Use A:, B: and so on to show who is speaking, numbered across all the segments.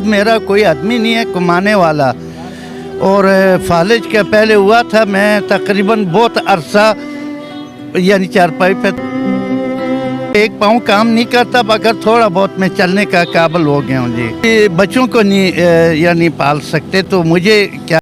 A: मेरा कोई आदमी नहीं है कमाने वाला और फालिज का पहले हुआ था। मैं तकरीबन बहुत अरसा यानी चारपाई पे एक पाँव काम नहीं करता, मगर थोड़ा बहुत मैं चलने का काबिल हो गया हूँ जी। बच्चों को नहीं यानी पाल सकते, तो मुझे क्या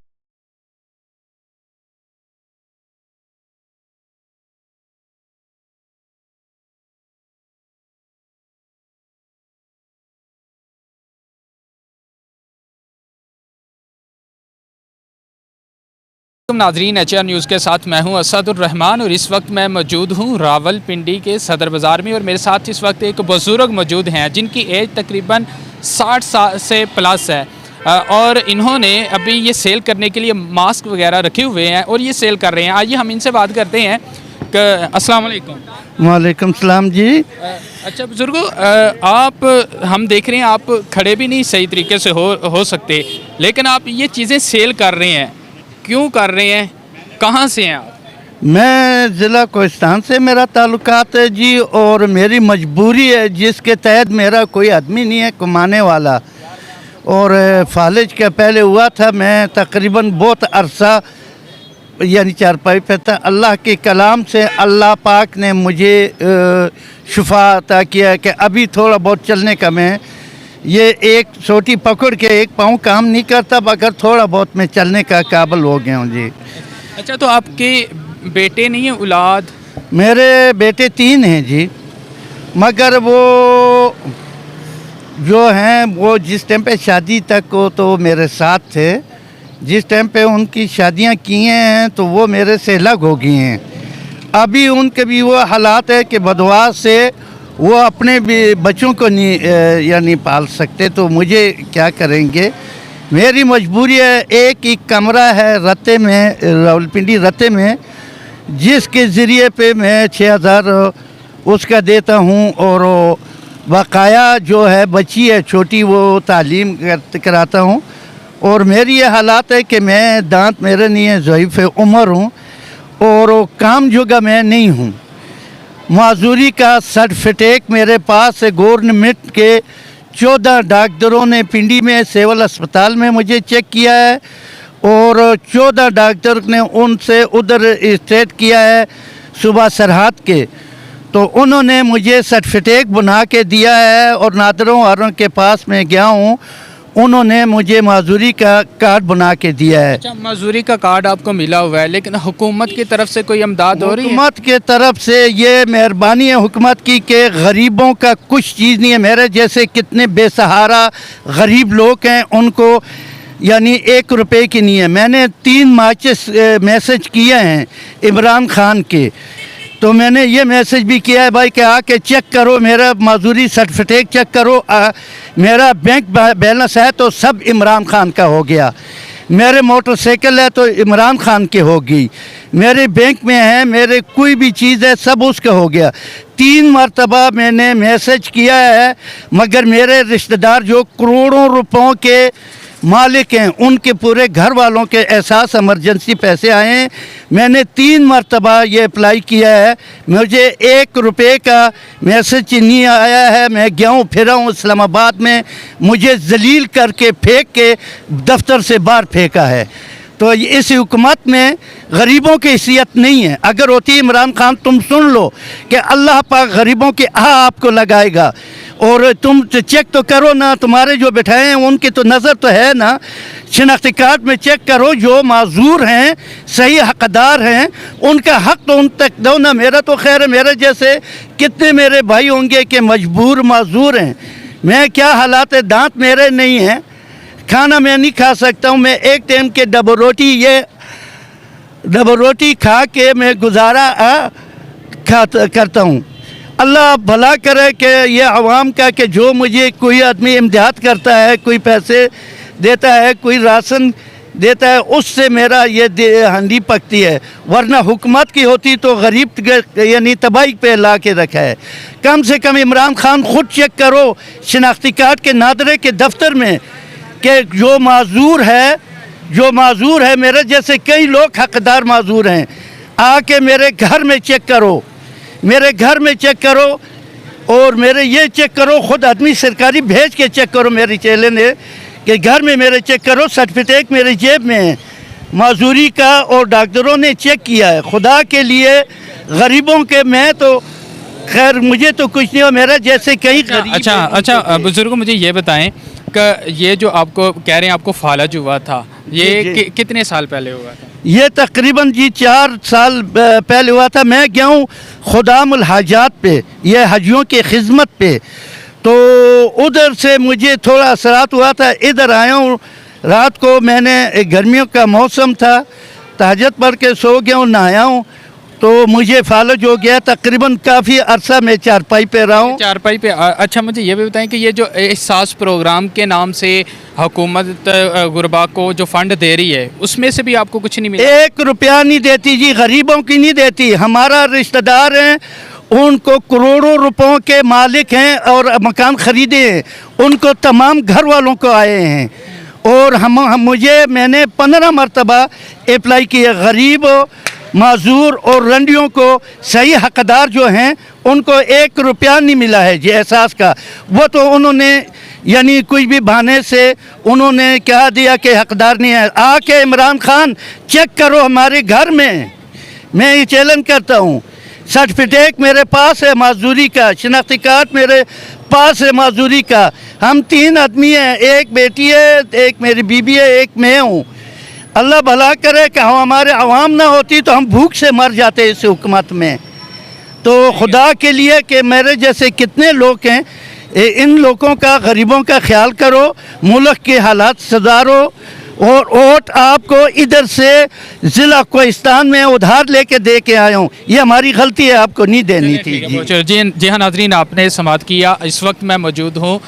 B: नाजरीन, HR न्यूज़ के साथ मैं हूं असदुर्रहमान और इस वक्त मैं मौजूद हूं रावलपिंडी के सदर बाज़ार में। और मेरे साथ इस वक्त एक बुज़ुर्ग मौजूद हैं जिनकी एज तकरीबन 60 साल से प्लस है और इन्होंने अभी ये सेल करने के लिए मास्क वगैरह रखे हुए हैं और ये सेल कर रहे हैं। आइए हम इनसे बात करते हैं। अस्सलाम वालेकुम।
A: वालेकुम सलाम जी।
B: अच्छा बुज़ुर्गो, आप हम देख रहे हैं आप खड़े भी नहीं सही तरीके से हो सकते, लेकिन आप ये चीज़ें सेल कर रहे हैं, क्यों कर रहे हैं? कहाँ से हैं आप?
A: मैं ज़िला कोहिस्तान से मेरा ताल्लुकात है जी, और मेरी मजबूरी है जिसके तहत मेरा कोई आदमी नहीं है कमाने वाला और फालिज का पहले हुआ था। मैं तकरीबन बहुत अरसा यानी चारपाई पे था। अल्लाह के कलाम से अल्लाह पाक ने मुझे शिफा अता किया कि अभी थोड़ा बहुत चलने का मैं ये एक छोटी पकड़ के एक पाँव काम नहीं करता, मगर थोड़ा बहुत मैं चलने का काबिल हो गया हूँ जी।
B: अच्छा, तो आपके बेटे नहीं है, औलाद?
A: मेरे बेटे 3 हैं जी, मगर वो जो हैं वो जिस टाइम पे शादी तक को तो मेरे साथ थे, जिस टाइम पे उनकी शादियां की हैं तो वो मेरे से अलग हो गई हैं। अभी उनके भी वो हालात है कि बदवा से वो अपने भी बच्चों को नहीं यानी पाल सकते, तो मुझे क्या करेंगे। मेरी मजबूरी है। एक ही कमरा है रत्ते में, रावलपिंडी रत्ते में, जिसके ज़रिए पे मैं 6000 उसका देता हूँ और बकाया जो है बच्ची है छोटी वो तालीम कराता हूँ। और मेरी ये हालात है कि मैं दांत मेरे नहीं है, ज़ईफ़ उम्र हूँ और काम जोगा मैं नहीं हूँ। माजूरी का सर्टिफिकेट मेरे पास है। गवर्नमेंट के 14 डॉक्टरों ने पिंडी में सिविल अस्पताल में मुझे चेक किया है और 14 डॉक्टर ने उनसे उधर स्टेट किया है सुबह सरहद के, तो उन्होंने मुझे सर्टिफिकेट बना के दिया है। और नादरों वालों के पास मैं गया हूँ, उन्होंने मुझे माजूरी का कार्ड बना के दिया है।
B: अच्छा, माजूरी का कार्ड आपको मिला हुआ है, लेकिन हुकूमत की तरफ से कोई इमदाद हो रही है?
A: हुकूमत की तरफ से ये मेहरबानी है हुकूमत की कि गरीबों का कुछ चीज़ नहीं है। मेरे जैसे कितने बेसहारा गरीब लोग हैं, उनको यानी 1 रुपए की नहीं है। मैंने 3 माचिस मैसेज किए हैं इमरान खान के, तो मैंने ये मैसेज भी किया है भाई कि आके चेक करो, मेरा माजूरी सर्टिफिकेट चेक करो, मेरा बैंक बैलेंस है तो सब इमरान खान का हो गया, मेरे मोटरसाइकिल है तो इमरान खान के होगी, मेरे बैंक में है, मेरे कोई भी चीज़ है सब उसका हो गया। 3 मरतबा मैंने मैसेज किया है, मगर मेरे रिश्तेदार जो करोड़ों रुपयों के मालिक हैं, उनके पूरे घर वालों के एहसास इमरजेंसी पैसे आए हैं। मैंने 3 मरतबा ये अप्लाई किया है, मुझे 1 रुपये का मैसेज नहीं आया है। मैं गया हूँ फिरा हूँ इस्लामाबाद में, मुझे जलील करके फेंक के दफ्तर से बाहर फेंका है। तो इस हुकूमत में गरीबों की हैसियत नहीं है। अगर होती इमरान खान, तुम सुन लो कि अल्लाह पाक गरीबों की आपको लगाएगा, और तुम चेक तो करो ना, तुम्हारे जो बिठाए हैं उनकी तो नज़र तो है ना, शनाख्ती कार्ड में चेक करो, जो माजूर हैं सही हकदार हैं उनका हक तो उन तक दो ना। मेरा तो खैर है, मेरे जैसे कितने मेरे भाई होंगे कि मजबूर माजूर हैं। मैं क्या हालात है, दांत मेरे नहीं हैं, खाना मैं नहीं खा सकता हूँ। मैं एक टाइम के डबल रोटी खा के मैं गुजारा करता हूँ। अल्लाह भला करे कि ये आवाम का कि जो मुझे कोई आदमी इमदाद करता है, कोई पैसे देता है, कोई राशन देता है, उससे मेरा ये हंडी पकती है। वरना हुकूमत की होती तो गरीब यानी तबाही पे ला के रखा है। कम से कम इमरान खान खुद चेक करो शनाख्ती कार्ड के नादरे के दफ्तर में कि जो माजूर है मेरे जैसे कई लोग हकदार माजूर हैं, आके मेरे घर में चेक करो, मेरे घर में चेक करो और मेरे ये चेक करो, ख़ुद आदमी सरकारी भेज के चेक करो मेरी चेले ने کہ گھر میں میرے چیک کرو، سرٹیفکیٹ میرے جیب میں ہے معذوری کا، اور ڈاکٹروں نے چیک کیا ہے. خدا کے لیے غریبوں کے، میں تو خیر مجھے تو کچھ نہیں ہو، میرا جیسے کئی غریب.
B: اچھا بزرگوں مجھے یہ بتائیں کہ یہ جو آپ کو کہہ رہے ہیں آپ کو فالج ہوا تھا، یہ کتنے سال پہلے ہوا تھا؟
A: یہ تقریباً 4 سال پہلے ہوا تھا. میں گیا ہوں خدام الحاجات پہ، یہ حجیوں کی خدمت پہ، تو ادھر سے مجھے تھوڑا اثرات ہوا تھا. ادھر آیا ہوں رات کو، میں نے گرمیوں کا موسم تھا، تہجد پڑھ کے سو گیا ہوں، نہایا ہوں تو مجھے فالج ہو گیا. تقریباً کافی عرصہ میں چارپائی پہ رہا ہوں.
B: چارپائی پہ. اچھا مجھے یہ بھی بتائیں کہ یہ جو احساس پروگرام کے نام سے حکومت غربا کو جو فنڈ دے رہی ہے اس میں سے بھی آپ کو کچھ نہیں ملا؟
A: 1 روپیہ نہیں دیتی جی، غریبوں کی نہیں دیتی. ہمارا رشتہ دار ہیں، ان کو کروڑوں روپوں کے مالک ہیں اور مکان خریدے ہیں، ان کو تمام گھر والوں کو آئے ہیں. اور میں نے 15 مرتبہ اپلائی کیا. غریب معذور اور رنڈیوں کو صحیح حقدار جو ہیں ان کو 1 روپیہ نہیں ملا ہے جی احساس کا. وہ تو انہوں نے یعنی کوئی بھی بہانے سے انہوں نے کہہ دیا کہ حقدار نہیں ہے. آ کے عمران خان چیک کرو ہمارے گھر میں یہ چیلنج کرتا ہوں. سرٹیفکیٹ میرے پاس ہے معذوری کا، شناختی کارڈ میرے پاس ہے معذوری کا. ہم 3 آدمی ہیں، ایک بیٹی ہے، ایک میری بیوی ہے، ایک میں ہوں. اللہ بھلا کرے کہ ہمارے عوام نہ ہوتی تو ہم بھوک سے مر جاتے اس حکومت میں. تو خدا کے لیے کہ میرے جیسے کتنے لوگ ہیں، ان لوگوں کا، غریبوں کا خیال کرو، ملک کے حالات سدھارو. اور ووٹ آپ کو ادھر سے ضلع کوہستان میں ادھار لے کے دے کے آیا ہوں. یہ ہماری غلطی ہے، آپ کو نہیں دینی تھی.
B: جی ہاں ناظرین، آپ نے سماعت کیا. اس وقت میں موجود ہوں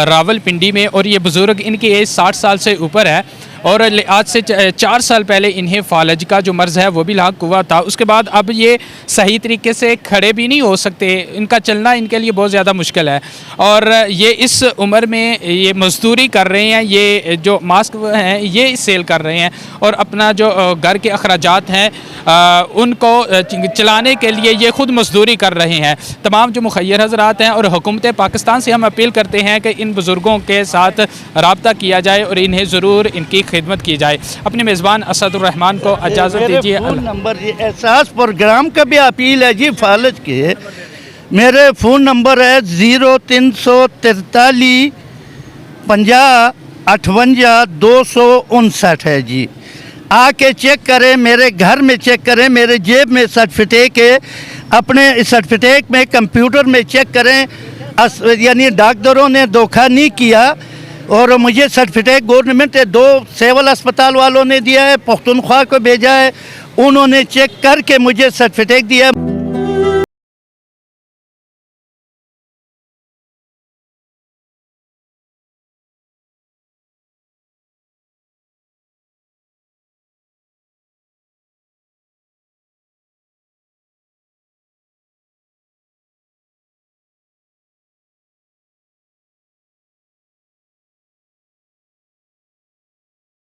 B: راول پنڈی میں، اور یہ بزرگ، ان کی ایج 60 سال سے اوپر ہے، اور آج سے 4 سال پہلے انہیں فالج کا جو مرض ہے وہ بھی لاحق ہوا تھا. اس کے بعد اب یہ صحیح طریقے سے کھڑے بھی نہیں ہو سکتے، ان کا چلنا ان کے لیے بہت زیادہ مشکل ہے، اور یہ اس عمر میں یہ مزدوری کر رہے ہیں، یہ جو ماسک ہیں یہ سیل کر رہے ہیں، اور اپنا جو گھر کے اخراجات ہیں ان کو چلانے کے لیے یہ خود مزدوری کر رہے ہیں. تمام جو مخیر حضرات ہیں اور حکومت پاکستان سے ہم اپیل کرتے ہیں کہ ان بزرگوں کے ساتھ رابطہ کیا جائے اور انہیں ضرور ان کی خدمت کی جائے. اپنے میزبان اسد الرحمان کو اجازت دیجیے.
A: فون نمبر یہ احساس پروگرام کا بھی اپیل ہے جی فالج کے. میرے فون نمبر ہے 0343 50 58 259 ہے جی. آ کے چیک کریں، میرے گھر میں چیک کریں، میرے جیب میں سرٹیفکیٹ ہے، اپنے سرٹیفکیٹ میں کمپیوٹر میں چیک کریں. یعنی ڈاکٹروں نے دھوکہ نہیں کیا، اور مجھے سرٹیفکیٹ گورنمنٹ 2 سول اسپتال والوں نے دیا ہے، پختونخوا کو بھیجا ہے، انہوں نے چیک کر کے مجھے سرٹیفکیٹ دیا.